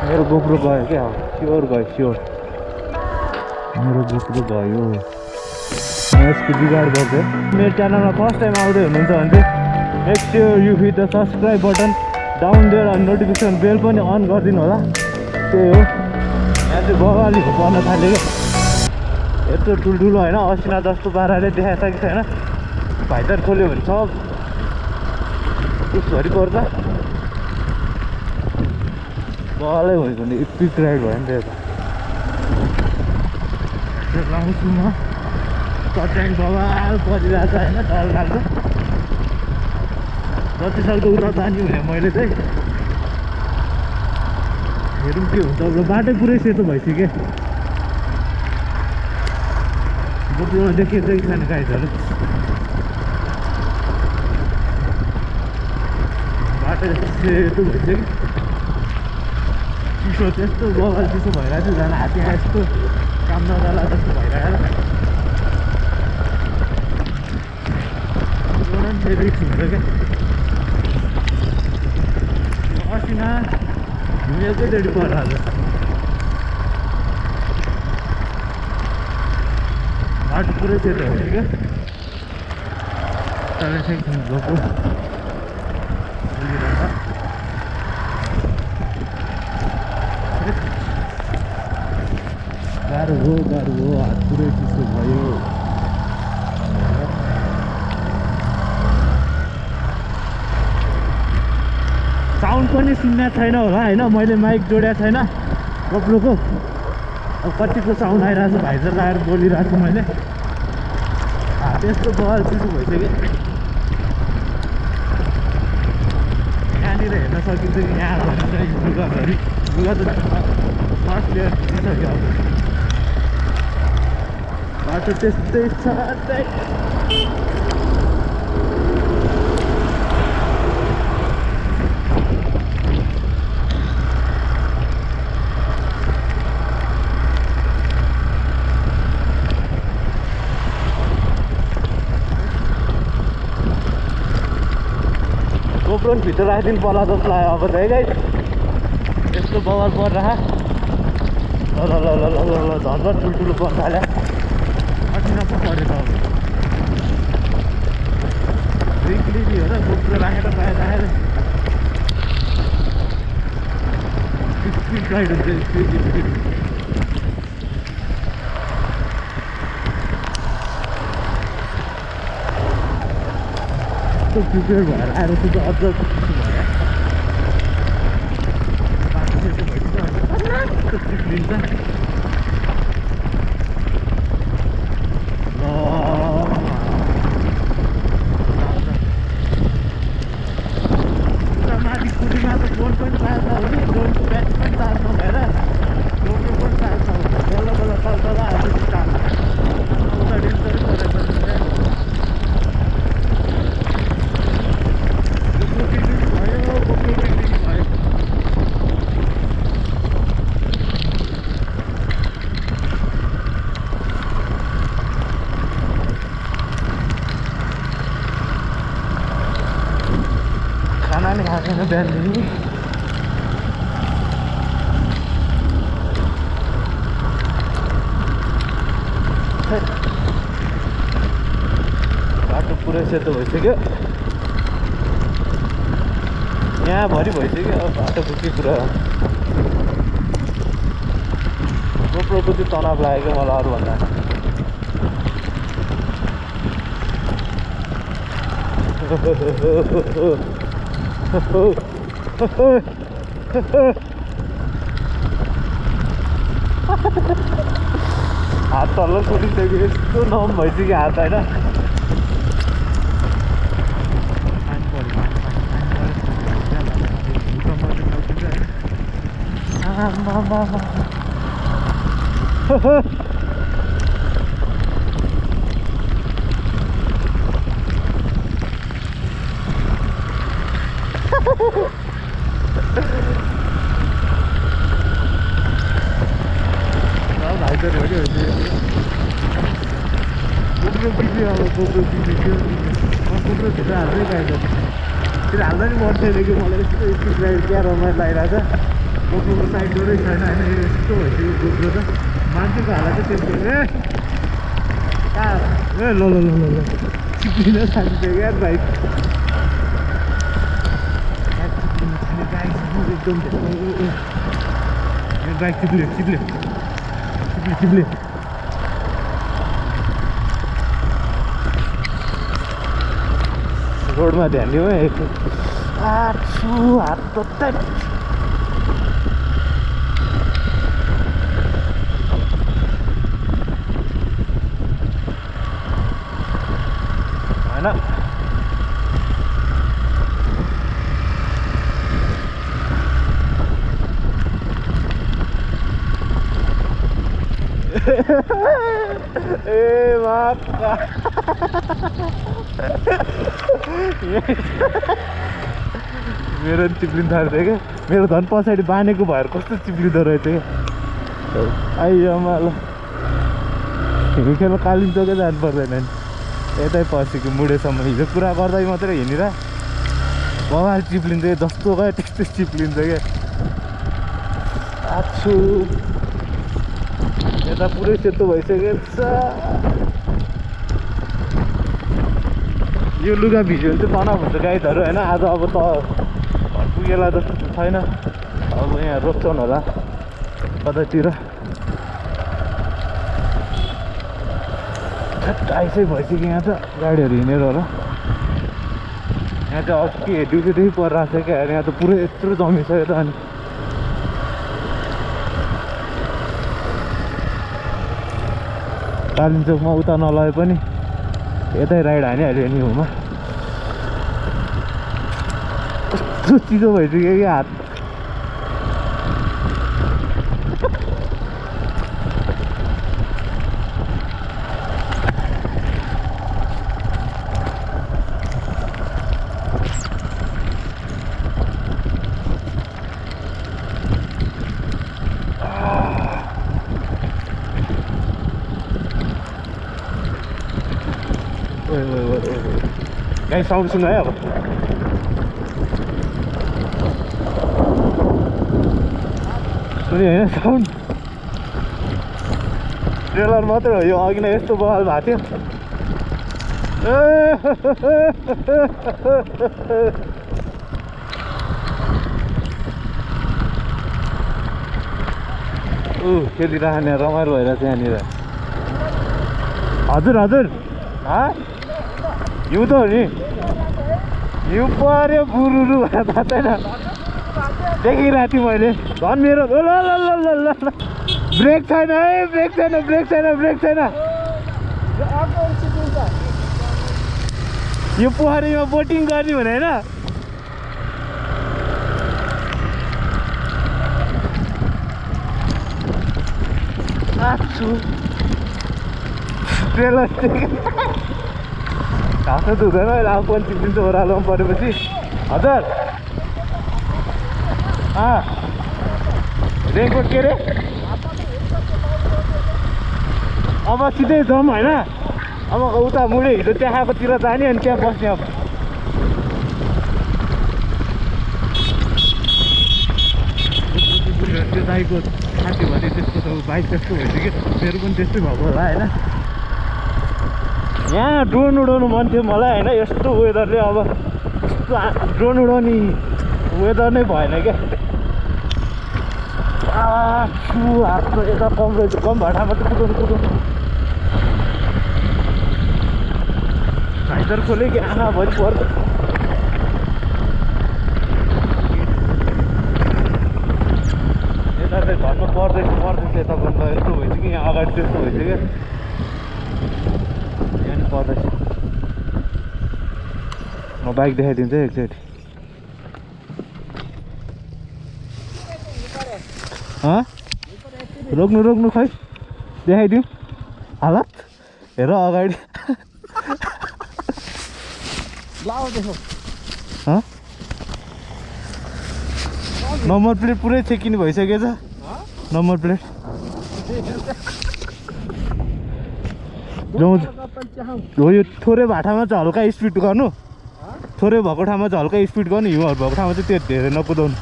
मेरो गोप्रो गयो क्या स्योर गयो स्योर मेरो गोप्रो गयो यसको जुगाड गर्दै मेरो च्यानलमा फर्स्ट टाइम आउँदै हुनुहुन्छ भने चाहिँ make sure you hit the subscribe button down there अनि नोटिफिकेसन बेल पनि अन गरिदिनु होला त्यही हो यहाँ चाहिँ बगालीको पर्न थाल्यो क्या यत्रो ठुल्ठुलो होइन असिना जस्तो पाराले देखाएको छ कि छैन भाइटर खोल्यो भने सब उसभरि पर्छ बलै भएको नि इपिक राइड भयो नि त्यो त लाउँछु म कट्याङ बगाल परिरहेको छ होइन डर लाग्छ जतिसक्दो उता जाने भने मैले चाहिँ हेरौँ के हुन्छ अब बाटै पुरै सेतो भइसक्यो गोप्रोमा देखिएको कि छैन गाइजहरू बाटो सेतो भइसक्यो चिसो त्यस्तो बगाल चिसो भइरहेको थियो झन् हात्ती यस्तो काम नजाला जस्तो भइरहेको छ रिक्स हुन्छ क्या असिना हिँड एकैचोटि परिरहेको छ बाटो पुरै सेतो हुन्छ क्या तर गोप्रो गाह्रो हो हात पुरै चिसो भयो साउन्ड पनि सुन्ने छैन होला होइन मैले माइक जोडेको छैन गोप्रोको अब कतिको साउन्ड आइरहेको छ भाइजर लगाएर बोलिरहेको छु मैले त्यस्तो बल चिसो भइसक्यो यहाँनिर हेर्न सकिन्छ कि यहाँ भन्छ लुगाभरि लुगा त फर्स्ट लेयर दिइसक्यो अब बाटो त्यस्तै छ गोप्रो भित्र राखिदिनु पर्ला जस्तो लाग्यो अब चाहिँ गाइस यस्तो बवाल परिरह ल ल ल ल ल ल झन् ठुल्ठुलो पर्न थाल्यो असिना पो परेको अब रिक्ली हो र गोप्रो राखेर राखेर स्पिड राइड हुन्छ स्पिड प्रिपेयर भएर आएर चाहिँ अझ खुसी भयो बाटो सेतो भइसक्यो लिन्छ माथि खुटीमा त ड्रोन पनि चार्ज नहुने ड्रोनको ब्याट्री पनि चार्ज नभएर ड्रोनको पनि चार्ज नहुने बल्ल बल्ल तल आएको चार्ज उता डेन्जरै परेको खाना नि खाएको छैन बिहानदेखि बाटो पुरै सेतो भइसक्यो यहाँभरि भइसक्यो अब बाटोको के कुरा गोप्रोको चाहिँ तनाव लागेको मलाई अरूभन्दा हात तल्लो कुटिसक्यो यस्तो नम भइसक्यो हात होइन भाइटर हो क्या गोप्रो बिग्रियो अब गोप्रो बिग्रियो गोप्रो भित्र हाल्दै गाइज त्यो हाल्दा नि मन छैन कि मलाई यस्तो स्पिड राइड क्या रमाइलो लागिरहेको छ गोप्रोको साइड डोरै छैन होइन यस्तो भइसक्यो गोप्रो त मान्छेको हाला चाहिँ त्यस्तो ए ल ल ल ल ल चिप्लिन थालिसक्यो यार बाइक एकदम बाइक चिप्ल्यो चिप्ल्यो चिप्ल्यो चिप्ल्यो रोडमा ध्यान दिउँ है हात त होइन ए बाबा मेरो चिप्लिन थाल्थ्यो क्या मेरो झन् पछाडि बानेको भएर कस्तो चिप्लिँदो रहेछ क्या आइयामा ल हिँडी खेल्न कालिम्पोङकै जानु पर्दैन नि यतै पसेको मुडेसम्म हिजो कुरा गर्दै मात्रै हिँडेर बवाल चिप्लिन्छ क्या जस्तो गयो त्यस्तो चिप्लिन्छ क्या आछु यता पुरै सेतो भइसकेको छ यो लुगा भिज्यो भने चाहिँ तनाव हुन्छ गाइडहरू होइन आज अब त घर पुगेला जस्तो छैन अब यहाँ रोक्छन् होला कतैतिर आइसै भइसक्यो यहाँ त गाडीहरू हिँडेर होला यहाँ चाहिँ अस्ति ड्युटीदेखि परिरहेको छ क्या यहाँ त पुरै यत्रो जमिसक्यो त अनि कालिम्पोङमा उता नलगे पनि यतै राइड हानिहाल्यो नि हुमा कस्तो चिसो भइसक्यो कि हात गाई साउन्ड सुन्नु है अब सुन्यो होइन साउन्ड ट्रेलर मात्रै हो यो अघि नै यस्तो बवाल भएको थियो खेलिरहने रमाइलो भइरहेछ यहाँनिर हजुर हजुर हिउँ त हो नि हिउँ पर्यो बुरुरु भनेर थाहा छैन देखिरहेको थिएँ मैले झन् मेरो ल ल ल ल ल ब्रेक छैन है ब्रेक छैन ब्रेक छैन ब्रेक छैन यो पोखरीमा बोटिङ गर्ने भने होइन ट्रेलर घाँस त हुँदैन अहिले अब पनि चिप्लिन्छ ओह्रालोमा परेपछि हजुर रेनकोट के अरे अब सिधै जाउँ होइन अब उता मुडे हिजो त्यहाँतिर जाने अनि त्यहाँ बस्ने अब त्यो दाइको साथी भने त्यस्तो छ बाइक त्यस्तो भइसक्यो मेरो पनि त्यस्तै भएको होला होइन यहाँ ड्रोन उडाउनु मन थियो मलाई होइन यस्तो वेदरले अब यस्तो ड्रोन उडाउने वेदर नै भएन क्या हात यता कम रहेछ कम भाटामा त कुदाउनु भाइदर खोले कि आँखा भरि पर्छ यता चाहिँ घरमा पर्दैछ यता भन्दा यस्तो भइसक्यो यहाँ अगाडि त्यस्तो भइसक्यो यहाँ पर्दैछ म बाइक देखाइदिन्छु है एकचोटि रोक्नु रोक्नु खै देखाइदिउँ हालत हेर अगाडि नम्बर प्लेट पुरै चेकिने भइसकेछ नम्बर प्लेट हो यो थोरै भाटामा चाहिँ हल्का स्पिड गर्नु थोरै भएको ठाउँमा चाहिँ हल्का स्पिड गर्नु हिउँहरू भएको ठाउँमा चाहिँ त्यो धेरै नकुदाउनु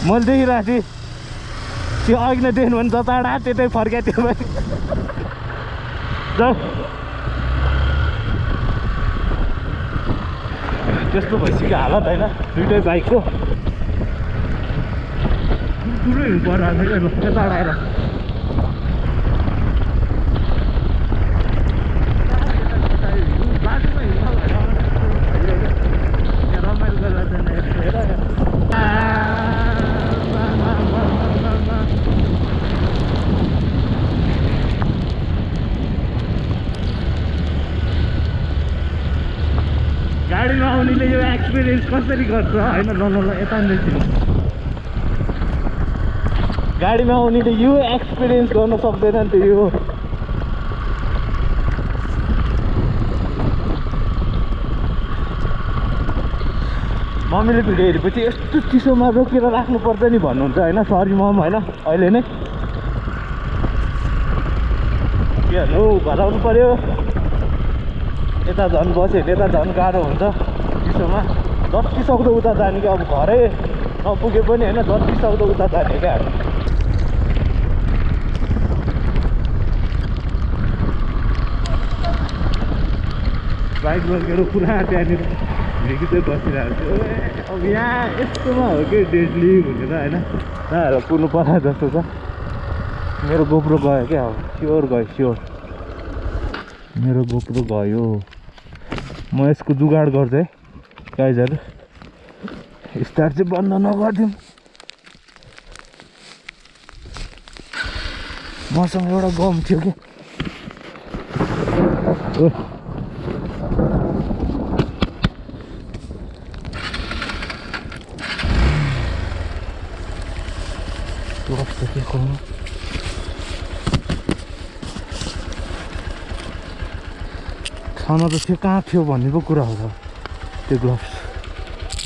मैले देखिरहेको थिएँ त्यो अघि नै देख्नु भने जताडा त्यतै फर्क्या त्यो बाइक त्यस्तो भइसक्यो हालत होइन दुइटै बाइकको ठुलो हिँड्नु परिरहेको छ क्या यता आएर गाडीमा आउनेले यो एक्सपिरियन्स कसरी गर्छ होइन ल यता गाडीमा आउनेले यो एक्सपिरियन्स गर्न सक्दैन नि त यो मम्मीले भिडियो हेरेपछि यस्तो चिसोमा रोकेर राख्नुपर्छ नि भन्नुहुन्छ होइन सरी मम होइन अहिले नै के भन्नु घर आउनु पर्यो यता झन् बस्यो भने यता झन् गाह्रो हुन्छ चिसोमा जति सक्दो उता जाने क्या अब घरै नपुगे पनि होइन जति सक्दो उता जाने क्या बाइक लगेर पुरा त्यहाँनिर भिकी चाहिँ बसिरहेको छु अब यहाँ यस्तोमा हो कि डेडली भनेर होइन नआएर पुग्नु पर्ला जस्तो छ मेरो गोप्रो गयो क्या अब स्योर गयो स्योर मेरो गोप्रो गयो म यसको जुगाड गर्छु है गाइजहरू स्टार्ट चाहिँ बन्द नगरिदिउँ मसँग एउटा गम थियो कि छन त थियो कहाँ थियो भन्ने पो कुरा हो त्यो ग्लोभ्स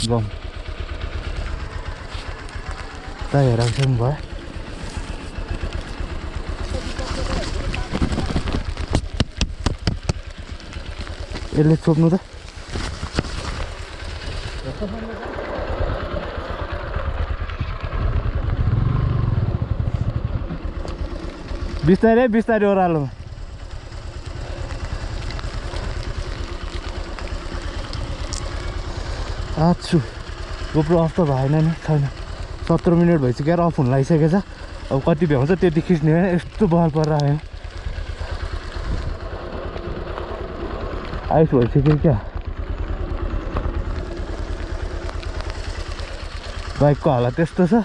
गम त हेरेको छ नि भयो यसले छोप्नु त बिस्तारै बिस्तारै ओह्रालोमा आछु गोप्रो अफ त भएन नि छैन 17 मिनट भइसक्यो अफ हुन लागिसकेको छ अब कति भ्याउँछ त्यति खिच्ने होइन यस्तो बल परिरहेको आइस भइसक्यो क्या बाइकको हालत त्यस्तो छ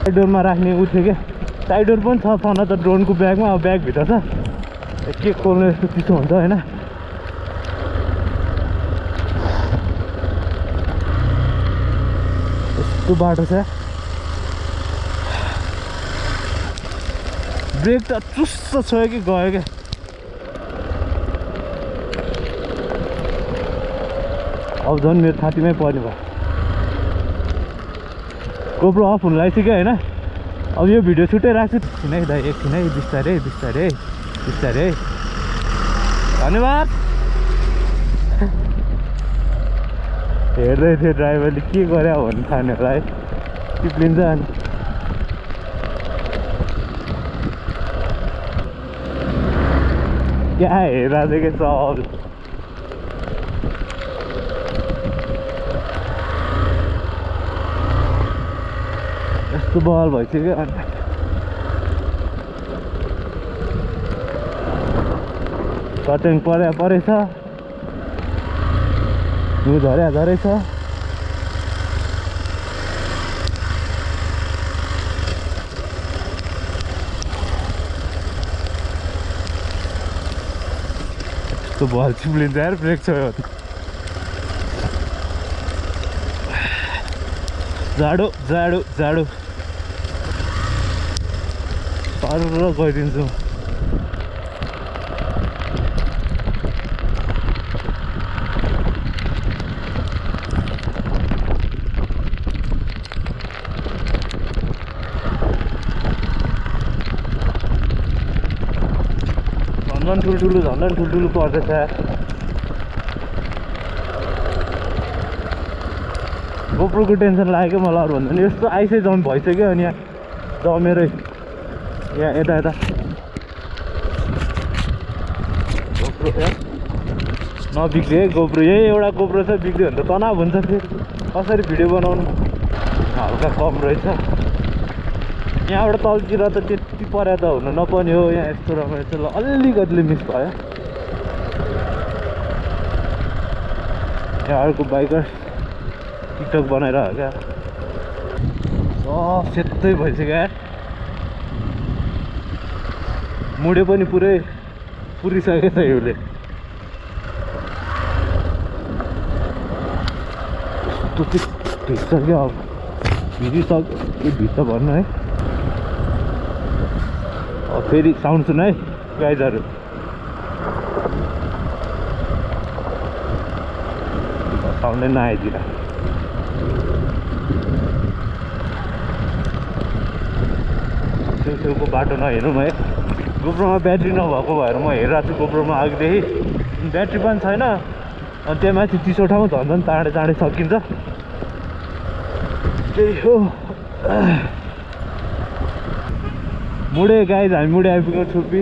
साइड डोरमा राख्ने उ थियो क्या साइड डोर पनि छ छन त ड्रोनको ब्यागमा अब ब्यागभित्र छ के खोल्नु यस्तो चिसो हुन्छ होइन यस्तो बाटो छ ब्रेक त चुस्त छ कि गयो क्या अब झन् मेरो छातीमै पर्ने भयो गोप्रो अफ हुन लागिसक्यो होइन अब यो भिडियो छुट्टै राख्छु एकछिन है दाइ एकछिन है बिस्तारै बिस्तारै बिस्तारै धन्यवाद हेर्दै थियो ड्राइभरले के गर्यो भन्नु थाल्ने होला है टिप्लिन्छ अनि क्या हेरिरहेको छ सब यस्तो बल भइसक्यो अनि कटिङ परेछ हिउँ झरेछ यस्तो बल चिप्लिन्छ यार ब्रेक छ जाडो जाडो जाडो पारेर गइदिन्छु झन् ठुल्ठुलो पर्दैछ यार। गोप्रोको टेन्सन लाग्यो मलाई अरू भन्दा नि यस्तो आइसै जम भइसक्यो अनि यहाँ जमेरै यहाँ यता गोप्रो नबिग्रियो है गोप्रो। यही एउटा गोप्रो छ, बिग्रियो भने त तनाव हुन्छ फेरि कसरी भिडियो बनाउनु। हल्का कम रहेछ यहाँबाट तलतिर त त्यति पर्या त हुनु नपर्ने हो। यहाँ यस्तो रमाइलो छ। ल अलिकतिले मिस भयो। यहाँ अर्को बाइकर टिकटक बनाएर हो क्या। सेतै भइसक्यो यार। मुडे पनि पुरिसकेको छ यसले। यस्तो भिज्छ क्या अब भिज्छ भन्नु है। फेरि साउन्ड सुन है गाइजहरू। साउन्डै नआइदिएर छेउछेउको बाटो नहेरौँ है। गोप्रोमा ब्याट्री नभएको भएर म हेरिरहेको छु गोप्रोमा अघिदेखि ब्याट्री पनि छैन। अनि त्यहाँ माथि चिसो ठाउँ झन् चाँडै सकिन्छ। त्यही हो मुडे गाइज, हामी मुडे आइपुग्यौँ छुर्पी।